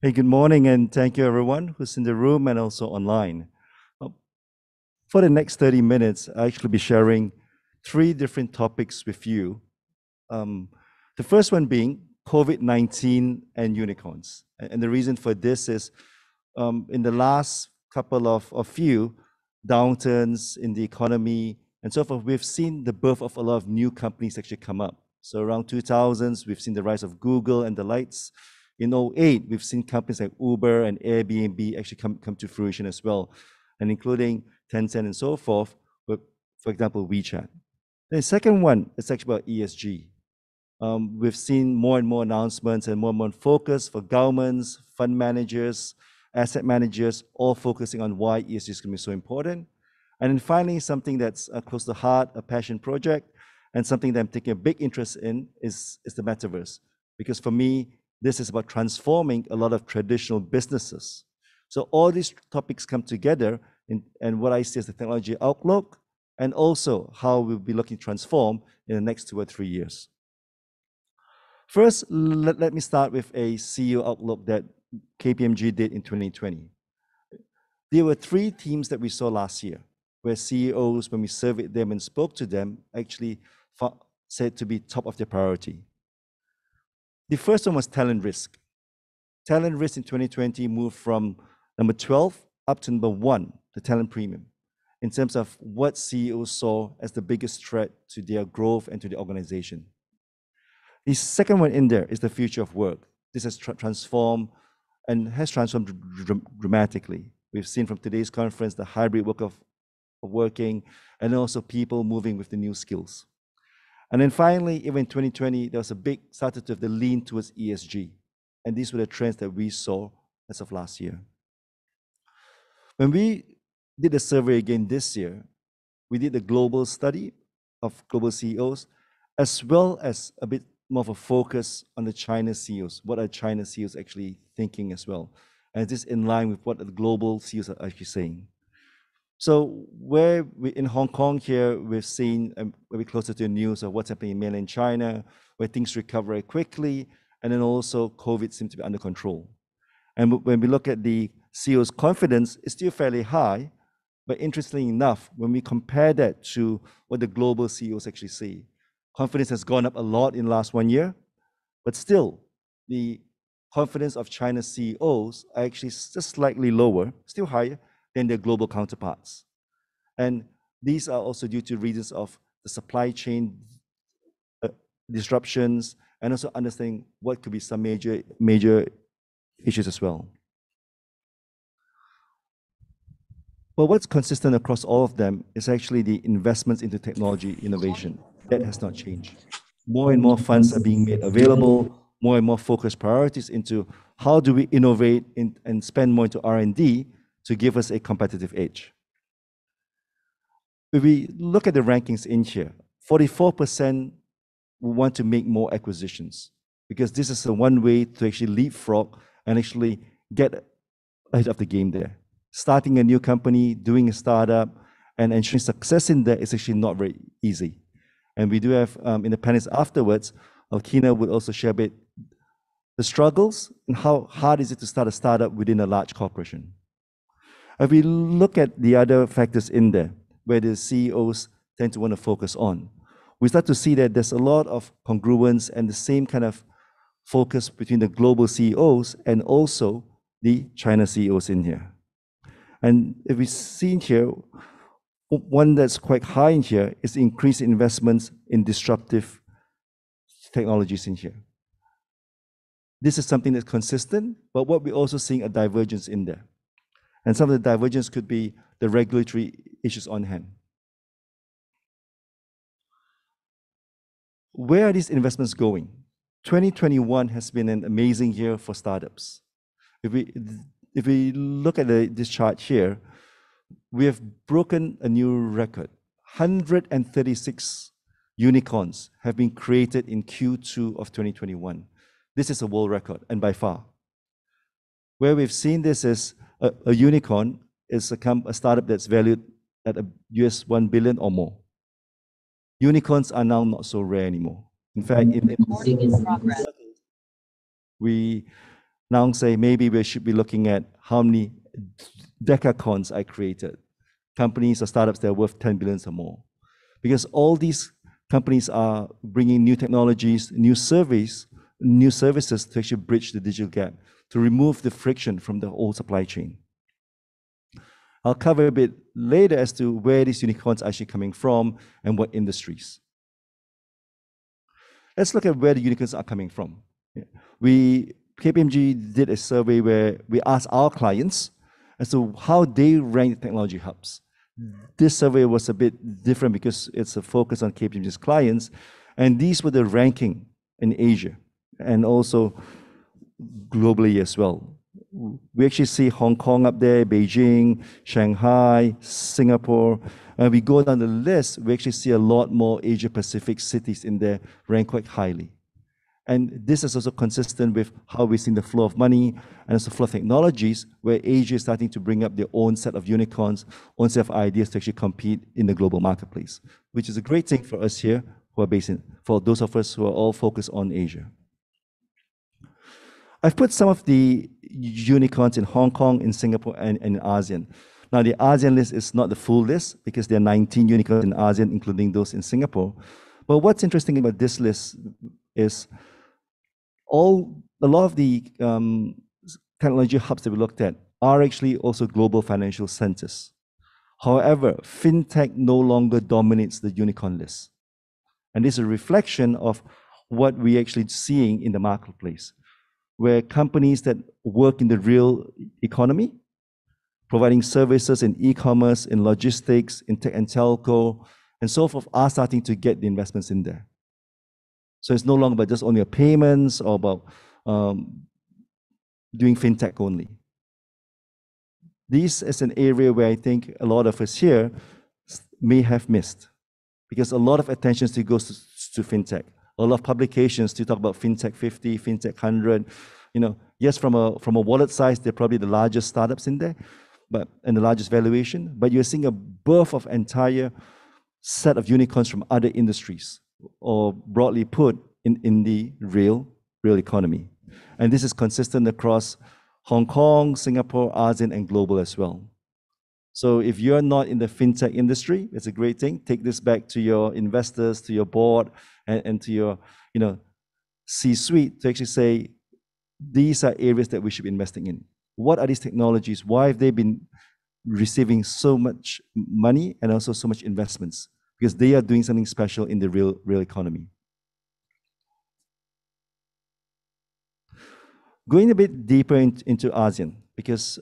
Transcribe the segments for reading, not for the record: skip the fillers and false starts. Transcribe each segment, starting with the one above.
Hey, good morning, and thank you everyone who's in the room and also online. Uh, For the next 30 minutes, I'll actually be sharing three different topics with you. Um, the first one being COVID-19 and unicorns. And the reason for this is in the last couple of few downturns in the economy and so forth, we've seen the birth of a lot of new companies actually come up. So around 2000s, we've seen the rise of Google and the lights. In '08, we've seen companies like Uber and Airbnb actually come to fruition as well, and including Tencent and so forth, with, for example, WeChat. The second one is actually about ESG. We've seen more and more announcements and more focus for governments, fund managers, asset managers, all focusing on why ESG is going to be so important. And then finally, something that's close to heart, a passion project, and something that I'm taking a big interest in is the metaverse. Because for me, this is about transforming a lot of traditional businesses. So all these topics come together and what I see as the technology outlook, and also how we'll be looking to transform in the next 2 or 3 years. First, let me start with a CEO outlook that KPMG did in 2020. There were three themes that we saw last year, where CEOs, when we surveyed them and spoke to them, actually said to be top of their priority. The first one was talent risk. Talent risk in 2020 moved from number 12 up to number 1, the talent premium, in terms of what CEOs saw as the biggest threat to their growth and to the organization. The second one in there is the future of work. This has transformed dramatically. We've seen from today's conference the hybrid work of working, and also people moving with the new skills. And then finally, even in 2020, there was a big started to have the lean towards ESG. And these were the trends that we saw as of last year. When we did the survey again this year, we did a global study of global CEOs, as well as a bit more of a focus on the China CEOs. What are China CEOs actually thinking as well? And this is in line with what the global CEOs are actually saying. So where we in Hong Kong here, we've seen very closer to the news of what's happening in mainland China, where things recover very quickly, and then also COVID seems to be under control. And when we look at the CEO's confidence, it's still fairly high, but interestingly enough, when we compare that to what the global CEOs actually see, confidence has gone up a lot in the last 1 year, but still, the confidence of China's CEOs are actually just slightly lower, still higher than their global counterparts. And these are also due to reasons of the supply chain disruptions, and also understanding what could be some major issues as well. But what's consistent across all of them is actually the investments into technology innovation. That has not changed. More and more funds are being made available, more and more focused priorities into how do we innovate and spend more into R&D to give us a competitive edge. If we look at the rankings in here, 44% want to make more acquisitions, because this is the one way to actually leapfrog and actually get ahead of the game there. Starting a new company, doing a startup, and ensuring success in that is actually not very easy. And we do have, in the panels afterwards, our Keynote would also share a bit the struggles and how hard is it to start a startup within a large corporation. If we look at the other factors in there, where the CEOs tend to want to focus on, we start to see that there's a lot of congruence and the same kind of focus between the global CEOs and also the China CEOs in here. And if we see in here, one that's quite high in here is the increased investments in disruptive technologies in here. This is something that's consistent, but what we're also seeing a divergence in there. And some of the divergence could be the regulatory issues on hand. Where are these investments going? 2021 has been an amazing year for startups. If we look at this chart here, we have broken a new record. 136 unicorns have been created in Q2 of 2021. This is a world record, and by far. Where we've seen this is a unicorn is a startup that's valued at US $1 billion or more. Unicorns are now not so rare anymore. In fact, we now say maybe we should be looking at how many decacorns I created, companies or startups that are worth 10 billion or more. Because all these companies are bringing new technologies, new services to actually bridge the digital gap, to remove the friction from the whole supply chain. I'll cover a bit later as to where these unicorns are actually coming from and what industries. Let's look at where the unicorns are coming from. KPMG did a survey where we asked our clients as to how they rank technology hubs. This survey was a bit different because it's a focus on KPMG's clients, and these were the ranking in Asia and also globally as well. We actually see Hong Kong up there, Beijing, Shanghai, Singapore. And we go down the list, we actually see a lot more Asia-Pacific cities in there ranked quite highly. And this is also consistent with how we've seen the flow of money and also flow of technologies, where Asia is starting to bring up their own set of unicorns, own set of ideas to actually compete in the global marketplace, which is a great thing for us here who are based in, for those of us who are all focused on Asia. I've put some of the unicorns in Hong Kong, in Singapore, and in ASEAN. Now, the ASEAN list is not the full list because there are 19 unicorns in ASEAN, including those in Singapore. But what's interesting about this list is a lot of the technology hubs that we looked at are actually also global financial centers. However, fintech no longer dominates the unicorn list. And this is a reflection of what we're actually seeing in the marketplace, where companies that work in the real economy, providing services in e-commerce, in logistics, in tech and telco, and so forth, are starting to get the investments in there. So it's no longer about just only payments or about doing fintech only. This is an area where I think a lot of us here may have missed, because a lot of attention still goes to fintech. A lot of publications still talk about fintech 50, fintech 100. Yes, from a wallet size, they're probably the largest startups in there, and the largest valuation. But you're seeing a birth of entire set of unicorns from other industries, or broadly put, in the real economy. And this is consistent across Hong Kong, Singapore, ASEAN, and global as well. So if you're not in the fintech industry, it's a great thing. Take this back to your investors, to your board, and to your C-suite to actually say, these are areas that we should be investing in. What are these technologies? Why have they been receiving so much money and also so much investments? Because they are doing something special in the real economy. Going a bit deeper into ASEAN, because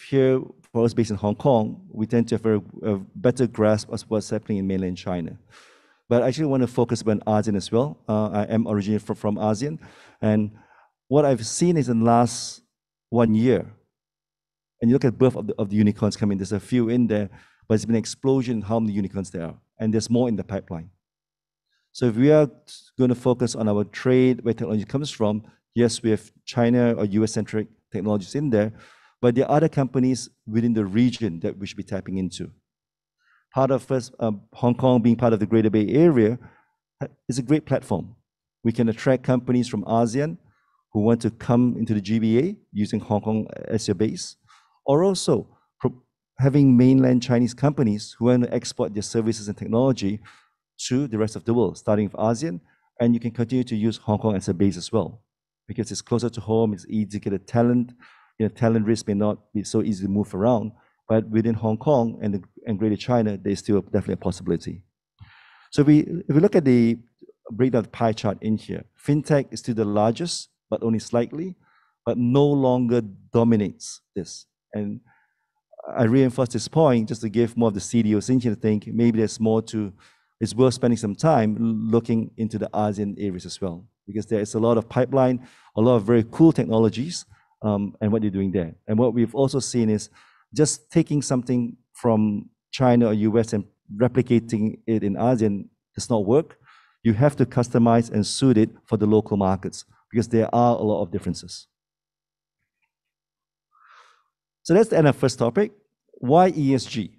here, for us based in Hong Kong, we tend to have a better grasp of what's happening in mainland China. But I actually want to focus on ASEAN as well. I am originally from ASEAN, and what I've seen is in the last 1 year, and you look at birth of the unicorns coming, there's a few in there, but it's been an explosion in how many unicorns there are, and there's more in the pipeline. So if we are going to focus on our trade, where technology comes from, yes, we have China or US-centric technologies in there, but there are other companies within the region that we should be tapping into. Part of us, Hong Kong being part of the Greater Bay Area, is a great platform. We can attract companies from ASEAN who want to come into the GBA using Hong Kong as your base, or also having mainland Chinese companies who want to export their services and technology to the rest of the world, starting with ASEAN, and you can continue to use Hong Kong as a base as well, because it's closer to home, it's easy to get a talent. Talent risk may not be so easy to move around, but within Hong Kong and Greater China, there's still definitely a possibility. So if we look at the breakdown of the pie chart in here, fintech is still the largest, but only slightly, but no longer dominates this. And I reinforce this point just to give more of the CDOs in here to think maybe there's more to, it's worth spending some time looking into the ASEAN areas as well, because there is a lot of pipeline, a lot of very cool technologies, and what they're doing there. And what we've also seen is just taking something from China or US and replicating it in ASEAN does not work. You have to customize and suit it for the local markets, because there are a lot of differences. So that's the end of the first topic. Why ESG?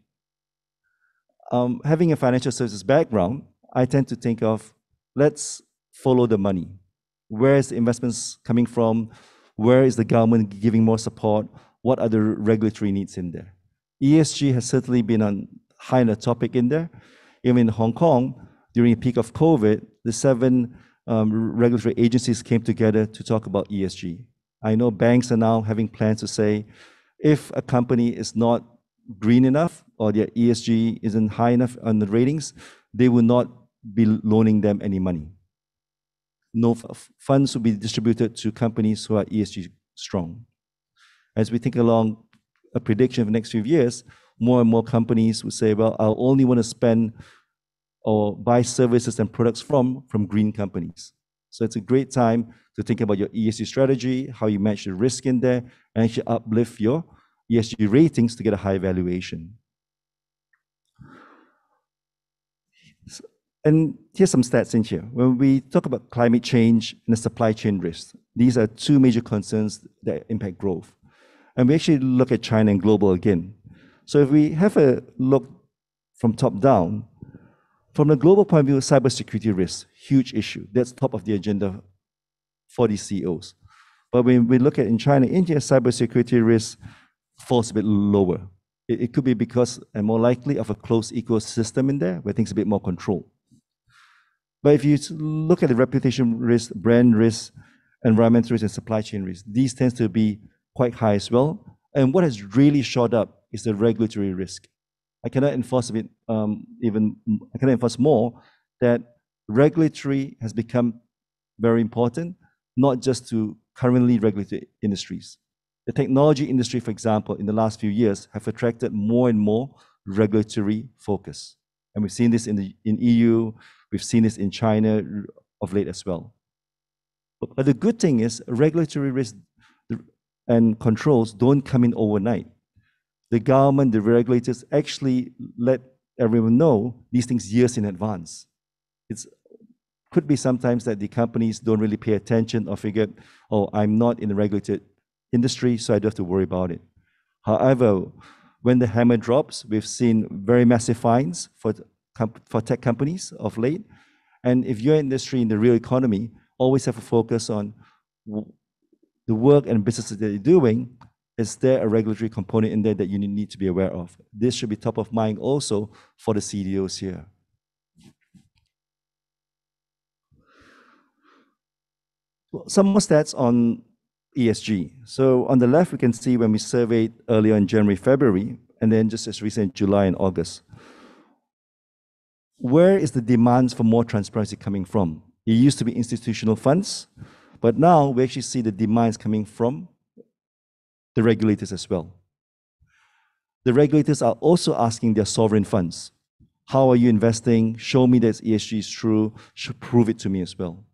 Having a financial services background, I tend to think of, let's follow the money. Where is the investments coming from? Where is the government giving more support? What are the regulatory needs in there? ESG has certainly been high on the topic in there. Even in Hong Kong, during the peak of COVID, the 7 regulatory agencies came together to talk about ESG. I know banks are now having plans to say, if a company is not green enough or their ESG isn't high enough on the ratings, they will not be loaning them any money. No funds will be distributed to companies who are ESG strong. As we think along a prediction for the next few years, more and more companies will say, well, I'll only want to spend or buy services and products from green companies. So it's a great time to think about your ESG strategy, how you manage the risk in there, and actually uplift your ESG ratings to get a high valuation. And here's some stats in here. When we talk about climate change and the supply chain risks, these are 2 major concerns that impact growth. And we actually look at China and global again. So if we have a look from top down, from the global point of view, cybersecurity risk, huge issue. That's top of the agenda for these CEOs. But when we look at in China, India, cybersecurity risk falls a bit lower. It could be because, and more likely, of a closed ecosystem in there where things are a bit more controlled. But if you look at the reputation risk, brand risk, environmental risk, and supply chain risk, these tend to be quite high as well. And what has really shot up is the regulatory risk. I cannot enforce a bit, I cannot enforce more that regulatory has become very important, not just to currently regulated industries. The technology industry, for example, in the last few years have attracted more and more regulatory focus. And we've seen this in EU, we've seen this in China of late as well. But the good thing is regulatory risk and controls don't come in overnight. The government, the regulators actually let everyone know these things years in advance. It could be sometimes that the companies don't really pay attention or figure, oh, I'm not in the regulated industry, so I don't have to worry about it. However, when the hammer drops, we've seen very massive fines for tech companies of late. And if you're in industry in the real economy, always have a focus on the work and businesses that you're doing. Is there a regulatory component in there that you need to be aware of? This should be top of mind also for the CDOs here. Well, some more stats on ESG. So on the left, we can see when we surveyed earlier in January, February, and then just as recent July and August. Where is the demands for more transparency coming from? It used to be institutional funds, but now we actually see the demands coming from the regulators as well. The regulators are also asking their sovereign funds, how are you investing? Show me that ESG is true, prove it to me as well.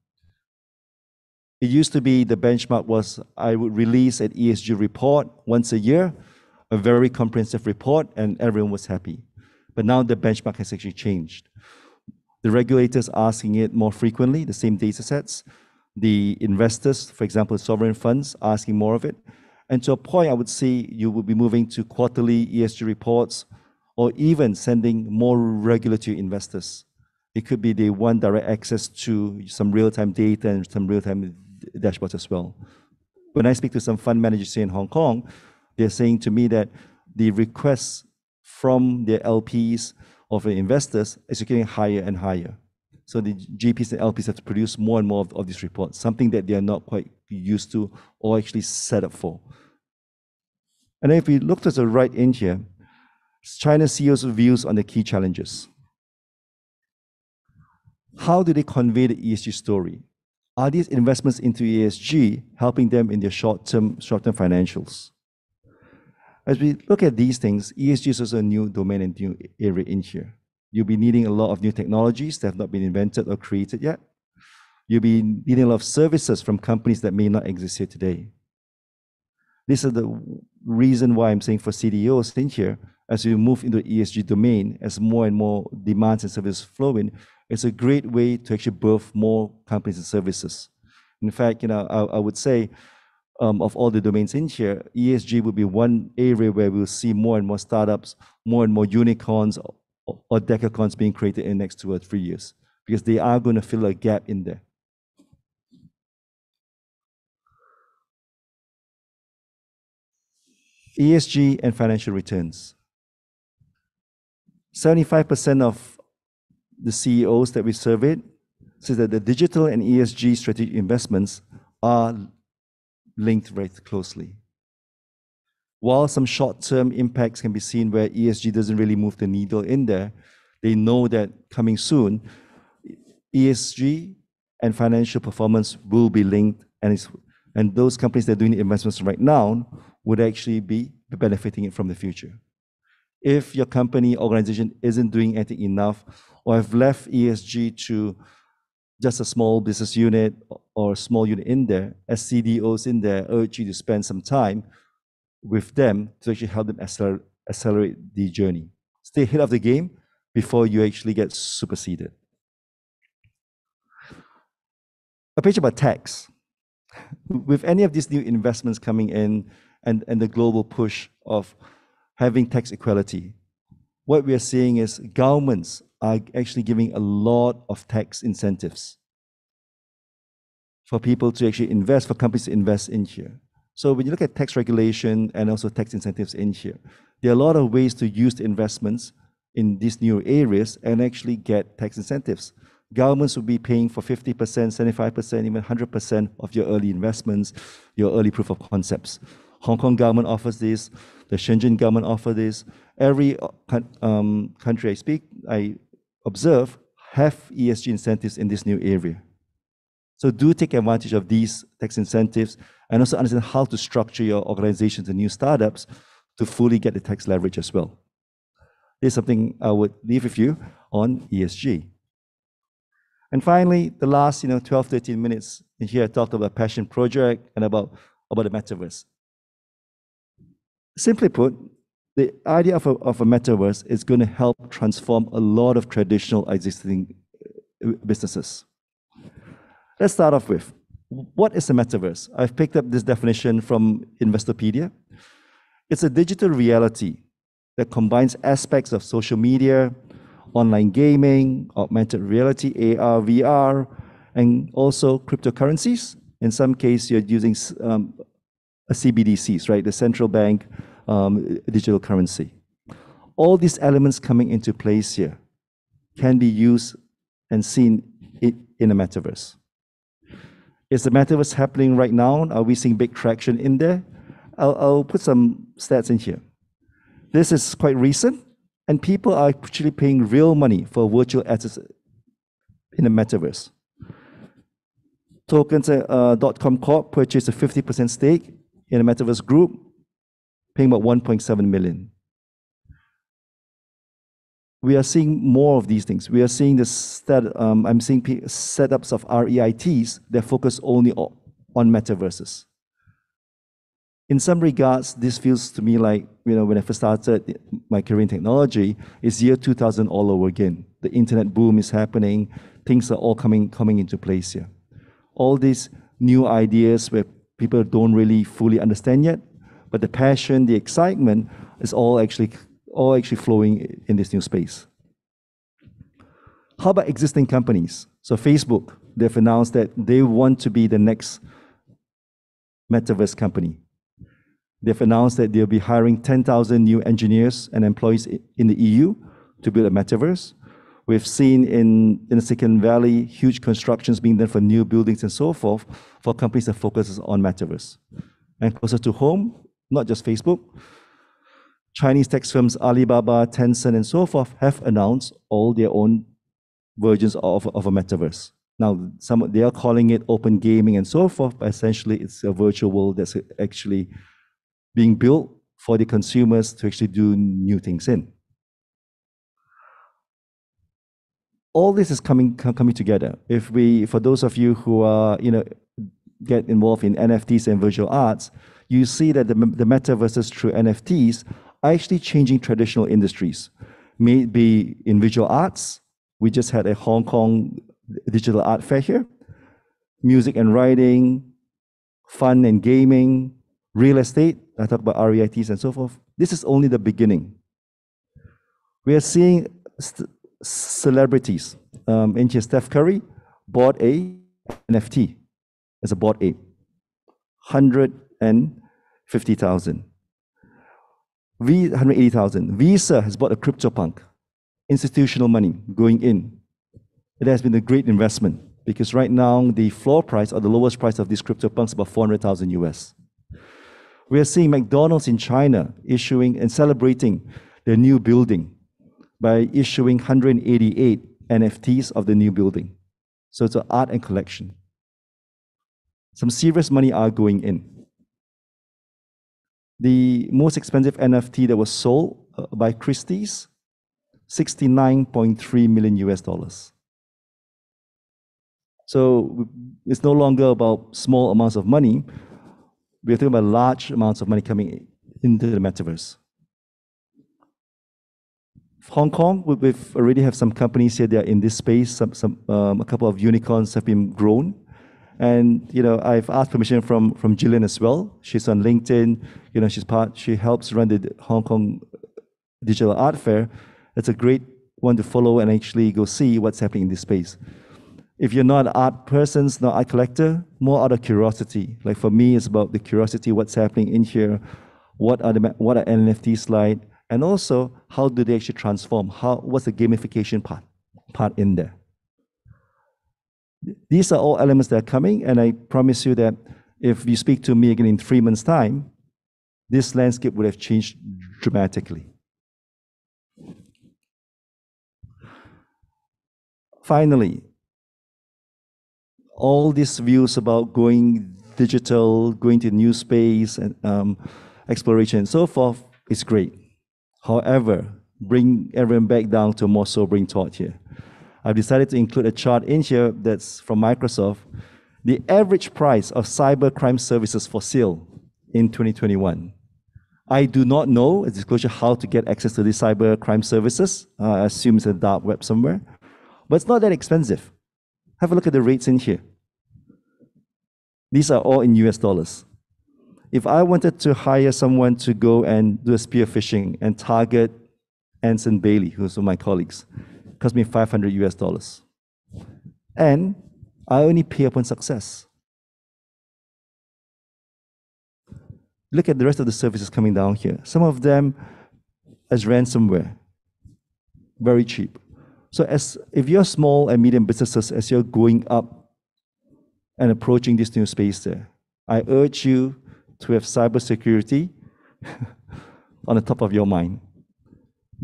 It used to be the benchmark was I would release an ESG report once a year, a very comprehensive report, and everyone was happy. But now the benchmark has actually changed. The regulators are asking it more frequently, the same data sets. The investors, for example, sovereign funds, are asking more of it. And to a point, I would say you will be moving to quarterly ESG reports or even sending more regular to investors. It could be they want direct access to some real-time data and some real-time dashboards as well. When I speak to some fund managers here in Hong Kong, they're saying to me that the requests from their LPs or the investors is getting higher and higher. So the GPs and LPs have to produce more and more of these reports, something that they are not quite used to or actually set up for. And then if we look to the right in here, China's CEO's views on the key challenges. How do they convey the ESG story? Are these investments into ESG helping them in their short-term financials? As we look at these things, ESG is also a new domain and new area in here. You'll be needing a lot of new technologies that have not been invented or created yet. You'll be needing a lot of services from companies that may not exist here today. This is the reason why I'm saying for CDOs in here, as we move into the ESG domain, as more and more demands and services flow in, it's a great way to actually birth more companies and services. In fact, I would say of all the domains in here, ESG would be one area where we'll see more and more startups, more and more unicorns or decacorns being created in the next 2 or 3 years, because they are going to fill a gap in there. ESG and financial returns. 75% of the CEOs that we surveyed says that the digital and ESG strategic investments are linked very closely. While some short-term impacts can be seen where ESG doesn't really move the needle in there, they know that coming soon, ESG and financial performance will be linked, and those companies that are doing investments right now would actually be benefiting it from the future. If your company, organization isn't doing anything enough, or have left ESG to just a small business unit or a small unit in there, as CDOs in there urge you to spend some time with them to actually help them accelerate the journey. Stay ahead of the game before you actually get superseded. A page about tax. With any of these new investments coming in and the global push of having tax equality, what we are seeing is governments are actually giving a lot of tax incentives for people to actually invest, for companies to invest in here. So when you look at tax regulation and also tax incentives in here, there are a lot of ways to use the investments in these new areas and actually get tax incentives. Governments will be paying for 50%, 75%, even 100% of your early investments, your early proof of concepts. Hong Kong government offers this, the Shenzhen government offers this. Every country I observe have ESG incentives in this new area. So do take advantage of these tax incentives and also understand how to structure your organizations and new startups to fully get the tax leverage as well. This is something I would leave with you on ESG. And finally, the last 12, 13 minutes in here, I talked about passion project and about the metaverse. Simply put, the idea of a metaverse is going to help transform a lot of traditional existing businesses. Let's start off with, what is a metaverse? I've picked up this definition from Investopedia. It's a digital reality that combines aspects of social media, online gaming, augmented reality, AR, VR, and also cryptocurrencies. In some cases, you're using CBDCs, right? The central bank digital currency. All these elements coming into place here can be used and seen in a metaverse. Is the metaverse happening right now? Are we seeing big traction in there? I'll put some stats in here. This is quite recent, and people are actually paying real money for virtual assets in the metaverse. Tokens.com Corp purchased a 50% stake in a metaverse group, paying about 1.7 million. We are seeing more of these things. We are seeing this I'm seeing setups of REITs that focus only on metaverses. In some regards, this feels to me like, when I first started my career in technology, it's year 2000 all over again. The internet boom is happening. Things are all coming into place here. All these new ideas where people don't really fully understand yet, but the passion, the excitement is all actually flowing in this new space. How about existing companies? So Facebook, they've announced that they want to be the next metaverse company. They've announced that they'll be hiring 10,000 new engineers and employees in the EU to build a metaverse. We've seen in the Silicon Valley, huge constructions being done for new buildings and so forth for companies that focus on metaverse. And closer to home, not just Facebook, Chinese tech firms Alibaba, Tencent, and so forth have announced all their own versions of a metaverse. Now, they are calling it open gaming and so forth, but essentially it's a virtual world that's actually being built for the consumers to actually do new things in. All this is coming together. For those of you who are, get involved in NFTs and visual arts, you see that the metaverses through NFTs are actually changing traditional industries. May it be in visual arts. We just had a Hong Kong digital art fair here. Music and writing, fun and gaming, real estate. I talk about REITs and so forth. This is only the beginning. We are seeing celebrities. In here, Steph Curry bought a NFT as a Bored Ape, 150,000. 180,000. Visa has bought a CryptoPunk, institutional money going in. It has been a great investment because right now the floor price or the lowest price of these CryptoPunks is about 400,000 US. We are seeing McDonald's in China issuing and celebrating their new building by issuing 188 NFTs of the new building. So it's an art and collection. Some serious money are going in. The most expensive NFT that was sold by Christie's, 69.3 million US dollars. So it's no longer about small amounts of money. We're talking about large amounts of money coming into the metaverse. Hong Kong, we already have some companies here that are in this space. A couple of unicorns have been grown. And I've asked permission from Jillian as well. She's on LinkedIn. She helps run the Hong Kong Digital Art Fair. It's a great one to follow and actually go see what's happening in this space. If you're not an art person, not art collector, more out of curiosity. Like for me, it's about the curiosity, what's happening in here, what are NFTs like, and also how do they actually transform? What's the gamification part in there? These are all elements that are coming, and I promise you that if you speak to me again in 3 months' time, this landscape would have changed dramatically. Finally, all these views about going digital, going to new space, and exploration and so forth is great. However, bring everyone back down to a more sobering thought here. I've decided to include a chart in here that's from Microsoft. The average price of cybercrime services for sale in 2021. I do not know, as disclosure, how to get access to these cybercrime services. I assume it's a dark web somewhere. But it's not that expensive. Have a look at the rates in here. These are all in US dollars. If I wanted to hire someone to go and do a spear phishing and target Anson Bailey, who's one of my colleagues, it cost me $500 US. And I only pay upon success. Look at the rest of the services coming down here. Some of them as ransomware, very cheap. So if you're small and medium businesses, as you're going up and approaching this new space there, I urge you to have cybersecurity on the top of your mind.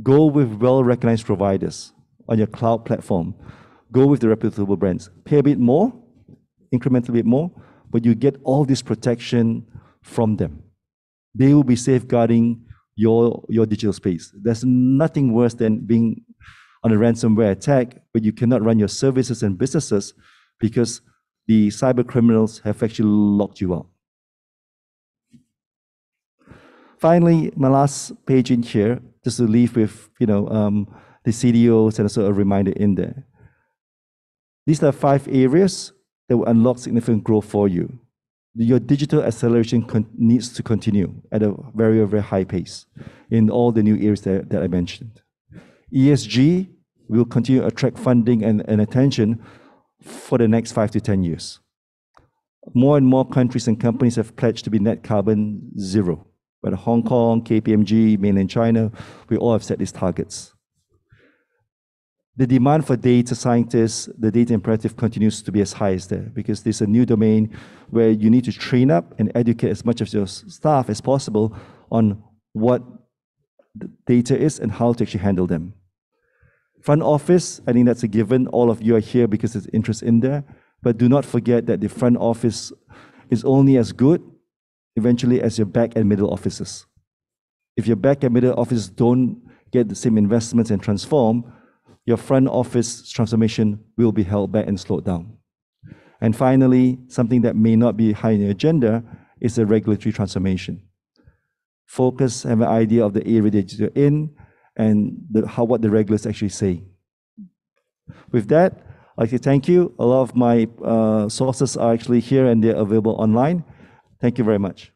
Go with well-recognized providers on your cloud platform. Go with the reputable brands. Pay a bit more, incrementally a bit more, but you get all this protection from them. They will be safeguarding your digital space. There's nothing worse than being on a ransomware attack, but you cannot run your services and businesses because the cyber criminals have actually locked you out. Finally, my last page in here, just to leave with the CDOs and also a reminder in there. These are 5 areas that will unlock significant growth for you. Your digital acceleration needs to continue at a very, very high pace in all the new areas that I mentioned. ESG will continue to attract funding and attention for the next 5 to 10 years. More and more countries and companies have pledged to be net carbon zero. But Hong Kong, KPMG, mainland China, we all have set these targets. The demand for data scientists, the data imperative continues to be as high as there because there's a new domain where you need to train up and educate as much of your staff as possible on what the data is and how to actually handle them. Front office, I think that's a given. All of you are here because there's interest in there. But do not forget that the front office is only as good eventually as your back and middle offices. If your back and middle offices don't get the same investments and transform, your front office transformation will be held back and slowed down. And finally, something that may not be high in your agenda is the regulatory transformation. Focus, have an idea of the area that you're in and what the regulators actually say. With that, I'd like to thank you. A lot of my sources are actually here and they're available online. Thank you very much.